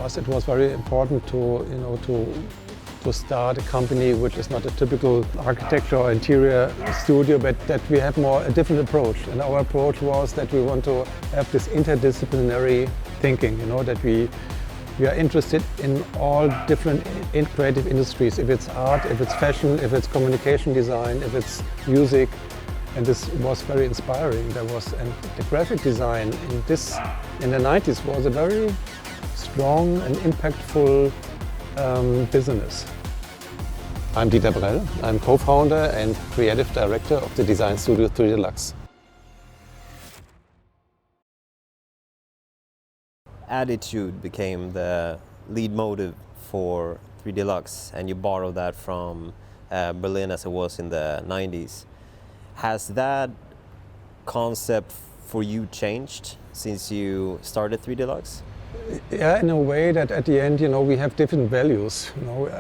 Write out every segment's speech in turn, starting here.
us it was very important to start a company which is not a typical architecture or interior studio, but that we have a different approach. And our approach was that we want to have this interdisciplinary thinking, that we are interested in all different creative industries, if it's art, if it's fashion, if it's communication design, if it's music. And this was very inspiring. And the graphic design in the 90s was a very strong and impactful business. I'm Dieter Brell. I'm co-founder and creative director of the design studio 3 Deluxe. Attitude became the lead motive for 3 Deluxe, and you borrowed that from Berlin as it was in the 90s. Has that concept for you changed since you started 3 Deluxe? Yeah, in a way that at the end, we have different values,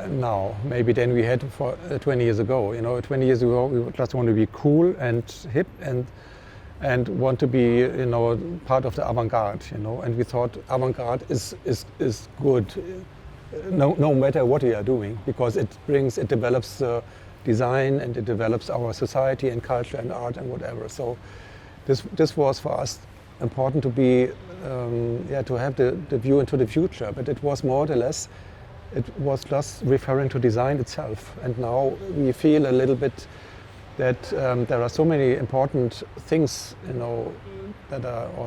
now, maybe than we had for 20 years ago. 20 years ago, we just want to be cool and hip and want to be, part of the avant-garde, and we thought avant-garde is good, no matter what we are doing, because it develops design and it develops our society and culture and art and whatever. So this was for us important to be, to have the view into the future, but it was more or less, it was just referring to design itself. And now we feel a little bit that there are so many important things, or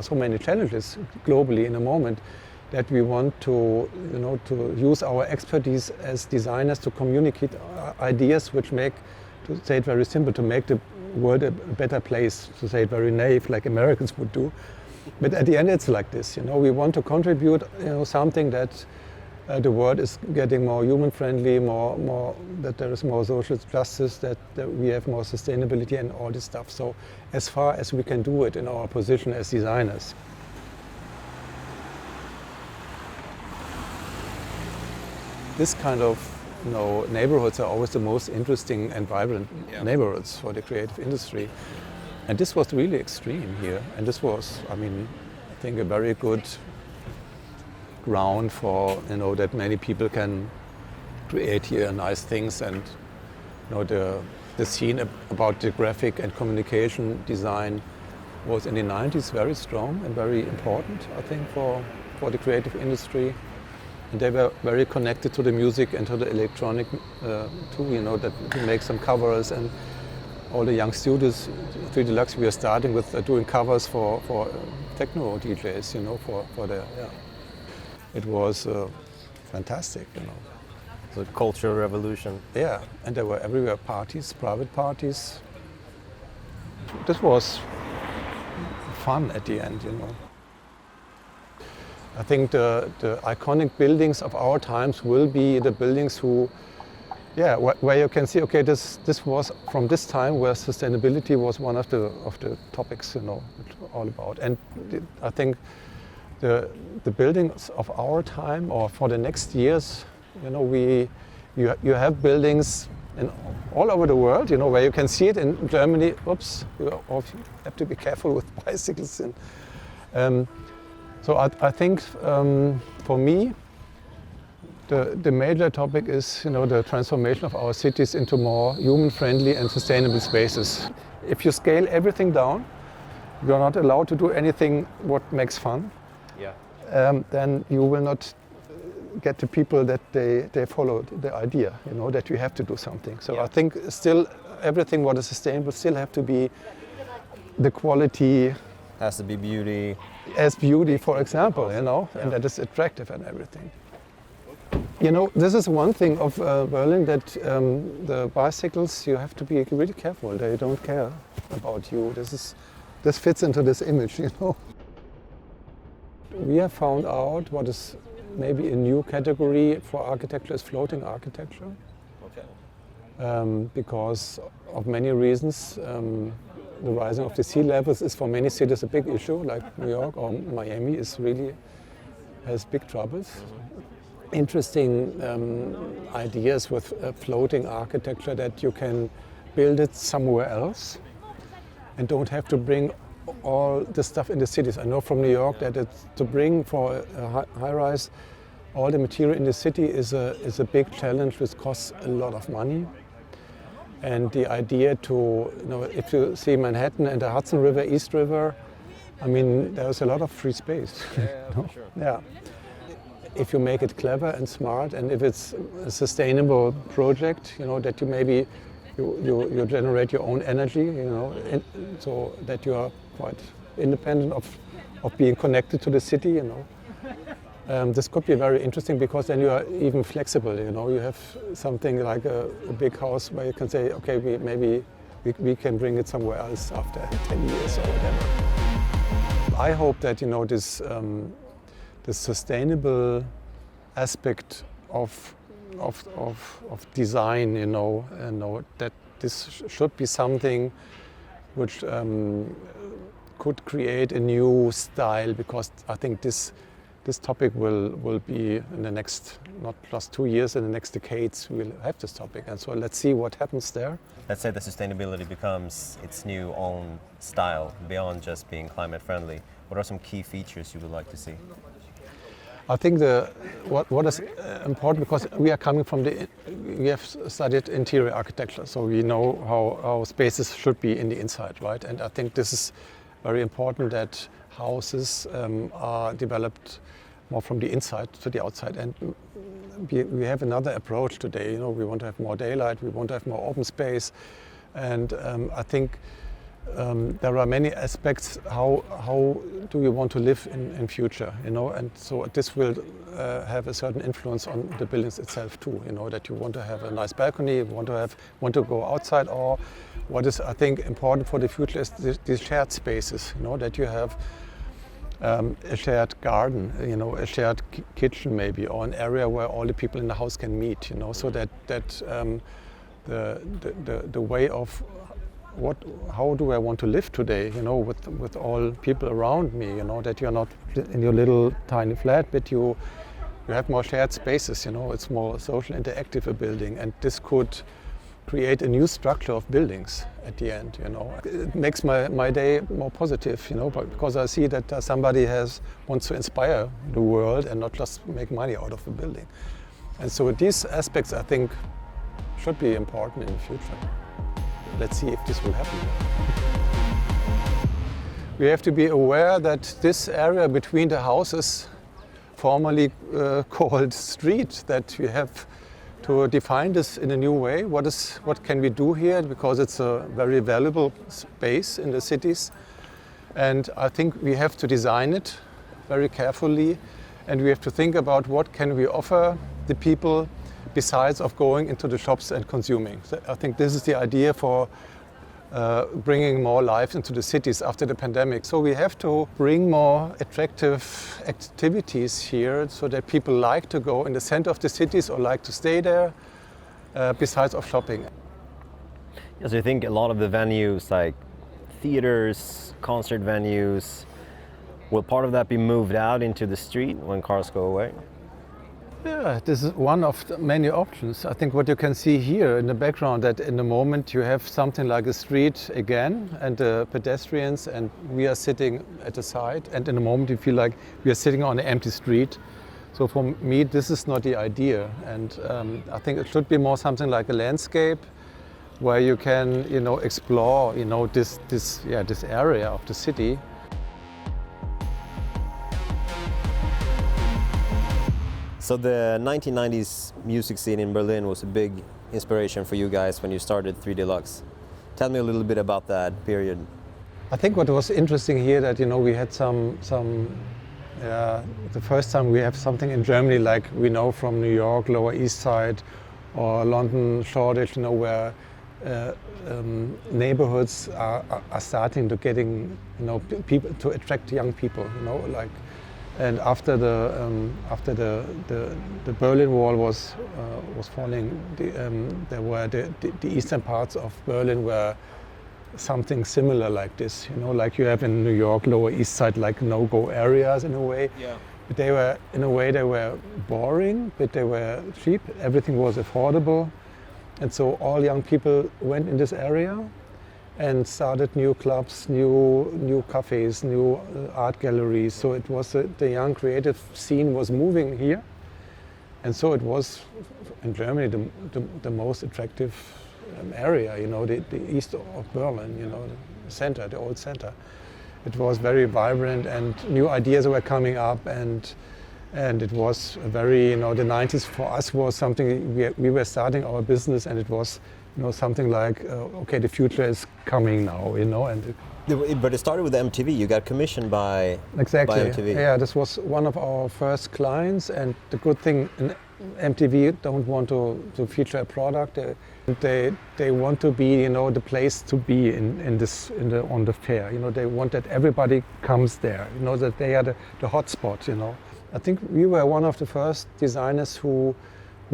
so many challenges globally in a moment, that we want to use our expertise as designers to communicate ideas which make, to say it very simple, to make the world a better place, to say it very naive, like Americans would do. But at the end it's like this, we want to contribute, something that the world is getting more human-friendly, more that there is more social justice, that we have more sustainability and all this stuff. So as far as we can do it in our position as designers. This kind of neighborhoods are always the most interesting and vibrant neighborhoods for the creative industry. And this was really extreme here. And this was, I think a very good ground for, that many people can create here nice things. And, the scene about the graphic and communication design was in the 90s very strong and very important, I think, for the creative industry. And they were very connected to the music and to the electronic too, that to make some covers, and all the young studios, 3 Deluxe, we are starting with doing covers for techno DJs, for the, It was fantastic, The cultural revolution. Yeah, and there were everywhere parties, private parties. This was fun at the end, I think the iconic buildings of our times will be the buildings where you can see, okay, this was from this time where sustainability was one of the topics, all about. And I think the buildings of our time, or for the next years, you have buildings all over the world, where you can see it in Germany. Oops, you have to be careful with bicycles. So I think for me, the major topic is the transformation of our cities into more human-friendly and sustainable spaces. If you scale everything down, you are not allowed to do anything what makes fun. Yeah. Then you will not get the people that they follow the idea, that you have to do something. So I think still everything what is sustainable still have to be the quality. Has to be beauty. As beauty, for example, and that is attractive and everything. This is one thing of Berlin, that the bicycles, you have to be really careful. They don't care about you. This fits into this image, We have found out what is maybe a new category for architecture is floating architecture. Okay. Because of many reasons. The rising of the sea levels is for many cities a big issue, like New York or Miami has big troubles. Interesting ideas with floating architecture, that you can build it somewhere else and don't have to bring all the stuff in the cities. I know from New York that to bring for a high rise, all the material in the city is a big challenge which costs a lot of money. And the idea to, if you see Manhattan and the Hudson River, East River, I mean, there's a lot of free space. Yeah, for sure. Yeah. If you make it clever and smart, and if it's a sustainable project, that you maybe you generate your own energy, so that you are quite independent of being connected to the city, This could be very interesting because then you are even flexible, You have something like a big house where you can say, okay, we can bring it somewhere else after 10 years or whatever. I hope that, the sustainable aspect of design, that this should be something which could create a new style, because I think this topic will be in the next, not just 2 years, in the next decades we'll have this topic. And so let's see what happens there. Let's say the sustainability becomes its new own style, beyond just being climate friendly. What are some key features you would like to see? I think what is important, because we are coming from we have studied interior architecture, so we know how spaces should be in the inside, right? And I think this is very important, that houses are developed more from the inside to the outside. And we have another approach today. We want to have more daylight, we want to have more open space, and I think there are many aspects. How do you want to live in future? And so this will have a certain influence on the buildings itself too. That you want to have a nice balcony, you want to go outside, or what is, I think, important for the future is these shared spaces. That you have a shared garden, a shared kitchen maybe, or an area where all the people in the house can meet. So that the way of how do I want to live today, with all people around me, that you're not in your little tiny flat, but you have more shared spaces, it's more social interactive a building, and this could create a new structure of buildings at the end, It makes my day more positive, because I see that somebody wants to inspire the world and not just make money out of the building. And so these aspects, I think, should be important in the future. Let's see if this will happen. We have to be aware that this area between the houses, formerly called street, that we have to define this in a new way. What can we do here? Because it's a very valuable space in the cities. And I think we have to design it very carefully, and we have to think about what can we offer the people besides of going into the shops and consuming. So I think this is the idea for bringing more life into the cities after the pandemic. So we have to bring more attractive activities here so that people like to go in the center of the cities or like to stay there besides of shopping. Yes, I think a lot of the venues like theaters, concert venues, will part of that be moved out into the street when cars go away? Yeah, this is one of the many options. I think what you can see here in the background, that in the moment you have something like a street again, and the pedestrians, and we are sitting at the side, and in the moment you feel like we are sitting on an empty street. So for me, this is not the idea, and I think it should be more something like a landscape where you can, explore, this area of the city. So the 1990s music scene in Berlin was a big inspiration for you guys when you started 3 Deluxe. Tell me a little bit about that period. I think what was interesting here that we had the first time we have something in Germany like we know from New York, Lower East Side, or London, Shoreditch, where neighborhoods are starting to getting people to attract young people, And after the Berlin Wall was falling, there were the eastern parts of Berlin were something similar like this. Like you have in New York, Lower East Side, like no-go areas in a way. Yeah. But they were boring, but they were cheap. Everything was affordable, and so all young people went in this area and started new clubs, new cafes, new art galleries. So it was the young creative scene was moving here, And so it was in Germany the most attractive area, you know, the east of Berlin, you know, the center, the old center. It was very vibrant and new ideas were coming up, and it was a very, you know, the 90s for us was something, we were starting our business, and it was, you know, something like, okay, the future is coming now, you know. But it started with MTV. You got commissioned by exactly. by MTV. Yeah, this was one of our first clients, and the good thing, MTV don't want to feature a product. They want to be, you know, the place to be on the fair. You know, they want that everybody comes there. You know, that they are the hotspot. You know, I think we were one of the first designers who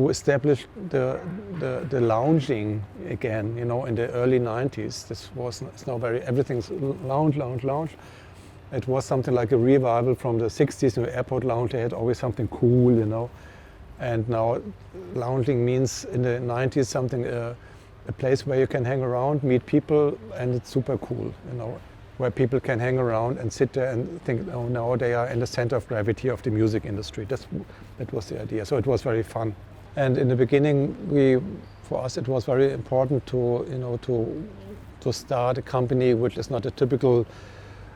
established the lounging again, you know, in the early 90s. It's now everything's lounge. It was something like a revival from the 60s. You know, airport lounge, they had always something cool, you know. And now lounging means in the 90s something, a place where you can hang around, meet people, and it's super cool, you know, where people can hang around and sit there and think, oh, now they are in the center of gravity of the music industry. That was the idea. So it was very fun. And in the beginning, for us, it was very important to, you know, to start a company which is not a typical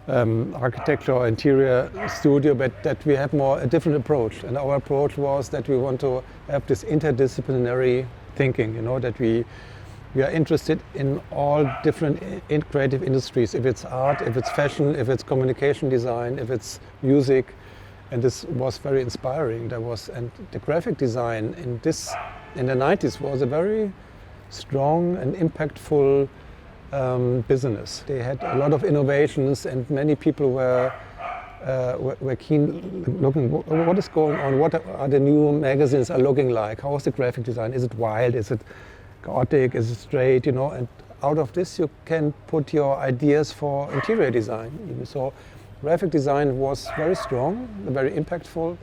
architecture or interior studio, but that we have a different approach. And our approach was that we want to have this interdisciplinary thinking, you know, that we are interested in all different creative industries, if it's art, if it's fashion, if it's communication design, if it's music. And this was very inspiring. And the graphic design in the 90s was a very strong and impactful business. They had a lot of innovations, and many people were keen looking what is going on, what are the new magazines are looking like, how is the graphic design, is it wild, is it chaotic, is it straight, you know, and out of this you can put your ideas for interior design. So graphic design was very strong, very impactful.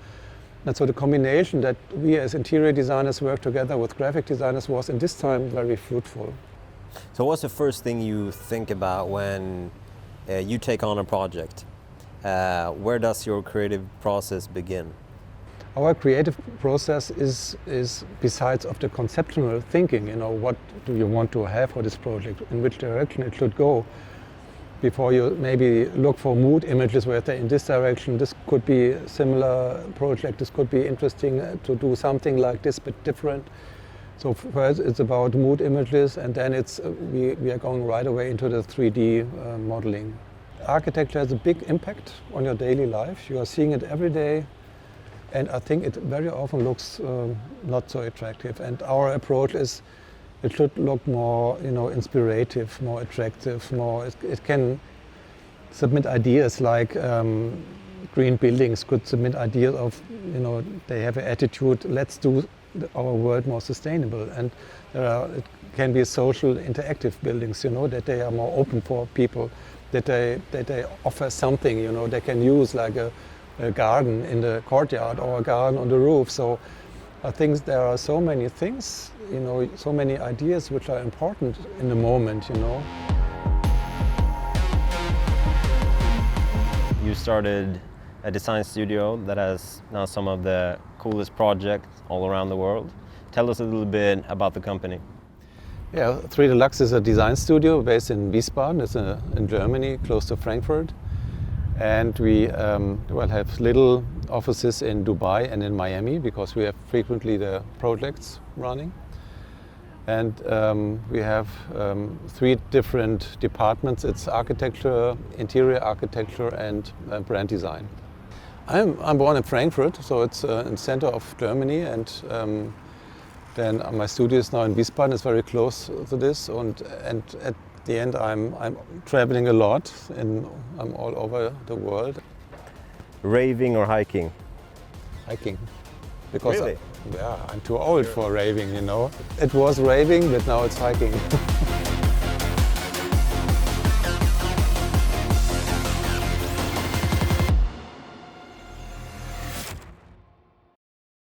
And so the combination that we as interior designers work together with graphic designers was in this time very fruitful. So what's the first thing you think about when you take on a project? Where does your creative process begin? Our creative process is besides of the conceptual thinking, you know, what do you want to have for this project, in which direction it should go, before you maybe look for mood images where they're in this direction, this could be a similar project, this could be interesting to do something like this but different. So first it's about mood images, and then we are going right away into the 3D modeling. Architecture has a big impact on your daily life. You are seeing it every day, and I think it very often looks not so attractive. And our approach is it should look more, you know, inspirative, more attractive, more. It can submit ideas like green buildings could submit ideas of, you know, they have an attitude. Let's do our world more sustainable, and it can be social interactive buildings, you know, that they are more open for people, that they offer something, you know, they can use like a garden in the courtyard or a garden on the roof. So I think there are so many things, you know, so many ideas which are important in the moment, you know. You started a design studio that has now some of the coolest projects all around the world. Tell us a little bit about the company. Yeah, 3 Deluxe is a design studio based in Wiesbaden. It's in Germany, close to Frankfurt. And we have little offices in Dubai and in Miami because we have frequently the projects running. And we have 3 different departments. It's architecture, interior architecture, and brand design. I'm born in Frankfurt, so it's in the center of Germany, and then my studio is now in Wiesbaden. It's very close to this, and at the end I'm traveling a lot, and I'm all over the world. Raving or hiking? Hiking, because really? I'm too old for raving, you know. It was raving, but now it's hiking.